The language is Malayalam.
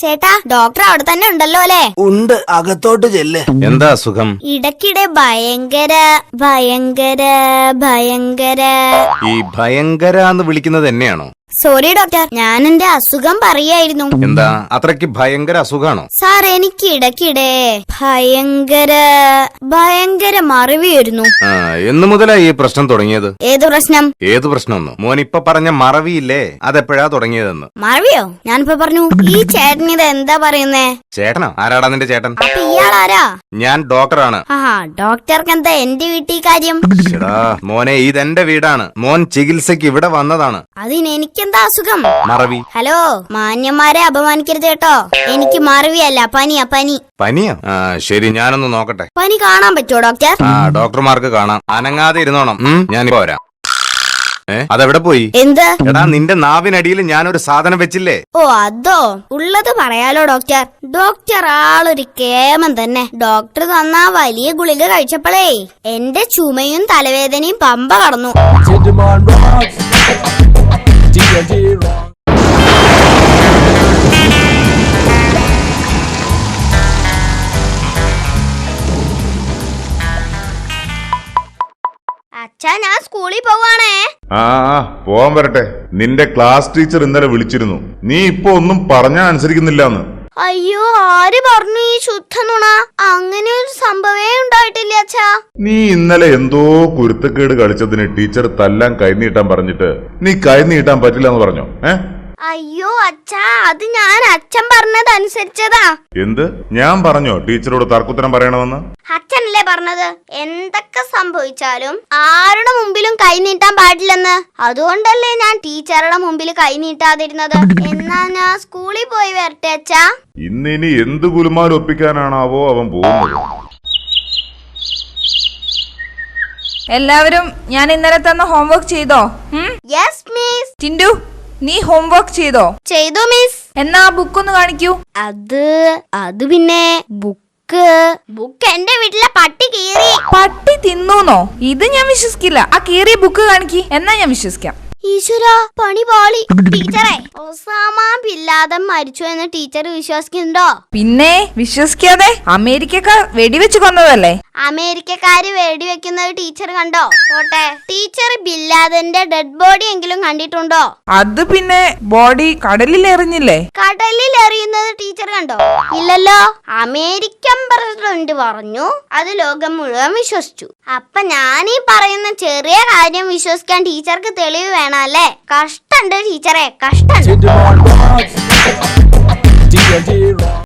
ചേട്ടാ, ഡോക്ടർ അവിടെ തന്നെ ഉണ്ടല്ലോ അല്ലേ? ഉണ്ട്, അകത്തോട്ട് ചെല്ല്. എന്താ അസുഖം? ഇടയ്ക്കിടെ ഭയങ്കര ഈ ഭയങ്കര എന്ന് വിളിക്കുന്നത് എന്നെയാണോ? സോറി ഡോക്ടർ, ഞാൻ എന്റെ അസുഖം പറയായിരുന്നു. എന്താ അത്രയ്ക്ക് ഭയങ്കര അസുഖാണോ? സാർ, എനിക്ക് ഇടയ്ക്കിടെ ഭയങ്കര മറവി വരുന്നു. എന്ന് മുതലാ ഈ പ്രശ്നം തുടങ്ങിയത്? ഏത് പ്രശ്നം? ഏത് പ്രശ്നം? മോൻ ഇപ്പൊ പറഞ്ഞ മറവിയില്ലേ, അതെപ്പോഴാ തുടങ്ങിയതെന്ന്? മറവിയോ? ഞാനിപ്പോ പറഞ്ഞു. ഈ ചേട്ടൻ ഇത് എന്താ പറയുന്നേ? ചേട്ടനോ? ആരാടാ നിന്റെ ചേട്ടൻ? അപ്പൊ ഇയാളാരാ? ഞാൻ ഡോക്ടറാണ്. ഡോക്ടർക്ക് എന്താ എന്റെ വീട്ടിൽ കാര്യം? മോനെ, ഇതെന്റെ വീടാണ്. മോൻ ചികിത്സക്ക് ഇവിടെ വന്നതാണ്. അതിനെനിക്കെന്താ അസുഖം? മറവി. ഹലോ, മാന്യന്മാരെ അപമാനിക്കരുത് കേട്ടോ. എനിക്ക് മറവിയല്ല, പനിയാ. പനിയോ? ശരി, ഞാനൊന്ന് നോക്കട്ടെ. പനി കാണാൻ പറ്റുമോ ഡോക്ടർ? ഡോക്ടർമാർക്ക് കാണാം. അനങ്ങാതെ ഇരുന്നോണം. ഞാനിപ്പോ വരാം. അതെവിടെ പോയി? എന്ത്? എടാ, നിന്റെ നാവിനടിയിൽ ഞാനൊരു സാധനം വെച്ചില്ലേ? ഓ, അതോ? ഉള്ളത് പറയാലോ ഡോക്ടർ. ഡോക്ടർ ആളൊരു കേമൻ തന്നെ. ഡോക്ടർ തന്ന വലിയ ഗുളിക കഴിച്ചപ്പോഴേ എന്റെ ചുമയും തലവേദനയും പമ്പ കടന്നു. അച്ഛാ, ഞാൻ സ്കൂളിൽ പോവാണേ. പോവാൻ വരട്ടെ. നിന്റെ ക്ലാസ് ടീച്ചർ ഇന്നലെ വിളിച്ചിരുന്നു. നീ ഇപ്പൊ ഒന്നും പറഞ്ഞാ അനുസരിക്കുന്നില്ലാന്ന്. അയ്യോ, ആര് പറഞ്ഞു ഈ ശുദ്ധ നുണ? അങ്ങനെ ഒരു സംഭവേ ഉണ്ടായിട്ടില്ല അച്ഛാ. നീ ഇന്നലെ എന്തോ കുരുത്തക്കേട് കളിച്ചതിന് ടീച്ചർ തല്ലാൻ കൈനീട്ടാൻ പറഞ്ഞിട്ട് നീ കൈനീട്ടാൻ പറ്റില്ല എന്ന് പറഞ്ഞോ? അയ്യോ അച്ഛാ, അത് ഞാൻ അച്ഛൻ പറഞ്ഞത് അനുസരിച്ചതാ. എന്ത്? ഞാൻ പറഞ്ഞോ ടീച്ചറോട് തർക്കുത്തരം പറയണമെന്ന്? അച്ഛനല്ലേ പറഞ്ഞത് എന്തൊക്കെ സംഭവിച്ചാലും ആരുടെ മുമ്പിലും കൈ നീട്ടാൻ പാടില്ലെന്ന്. അതുകൊണ്ടല്ലേ ഞാൻ ടീച്ചറുടെ മുമ്പിൽ കൈ നീട്ടാതിരുന്നത്. എന്നാ ഞാൻ സ്കൂളിൽ പോയി വരട്ടെ അച്ഛാ. ഇന്നിനി എന്ത് ഗുലുമാൽ ഒപ്പിക്കാനാണാവോ അവൻ പോകുന്നത്. എല്ലാവരും ഞാൻ ഇന്നലെ തന്ന ഹോംവർക്ക് ചെയ്തോ? Yes miss. ടിൻഡു, നീ ഹോംവർക്ക് ചെയ്തോ? ചെയ്തു മിസ്. എന്നാ ആ ബുക്ക് ഒന്ന് കാണിക്കൂ. അത് പിന്നെ ബുക്ക് എന്റെ വീട്ടിലെ പട്ടി കീറി. പട്ടി തിന്നൂന്നോ? ഇത് ഞാൻ വിശ്വസിക്കില്ല. ആ കീറിയ ബുക്ക് കാണിക്കി, എന്നാ ഞാൻ വിശ്വസിക്കാം. ഈശ്വരാ, പണി പാളി. ടീച്ചറെ, ഒസാമ ബിൻ ലാദൻ മരിച്ചു എന്ന് ടീച്ചർ വിശ്വസിക്കുന്നുണ്ടോ? പിന്നെ വിശ്വസിക്കാതെ? അമേരിക്കക്കാർ വെടിവെച്ച് കൊന്നതല്ലേ? അമേരിക്കക്കാര് വെടിവെക്കുന്നത് ടീച്ചർ കണ്ടോ? പോട്ടെ, ടീച്ചർ ബിൻ ലാദന്റെ ഡെഡ് ബോഡി എങ്കിലും കണ്ടിട്ടുണ്ടോ? അത് പിന്നെ ബോഡി കടലിൽ എറിഞ്ഞില്ലേ? കടലിൽ എറിയുന്നത് ടീച്ചർ കണ്ടോ? ഇല്ലല്ലോ. അമേരിക്കൻ പ്രസിഡന്റ് പറഞ്ഞു, അത് ലോകം മുഴുവൻ വിശ്വസിച്ചു. അപ്പൊ ഞാനീ പറയുന്ന ചെറിയ കാര്യം വിശ്വസിക്കാൻ ടീച്ചർക്ക് തെളിവ് വേണം അല്ലേ? കഷ്ടണ്ട് ടീച്ചറെ, കഷ്ടണ്ട്.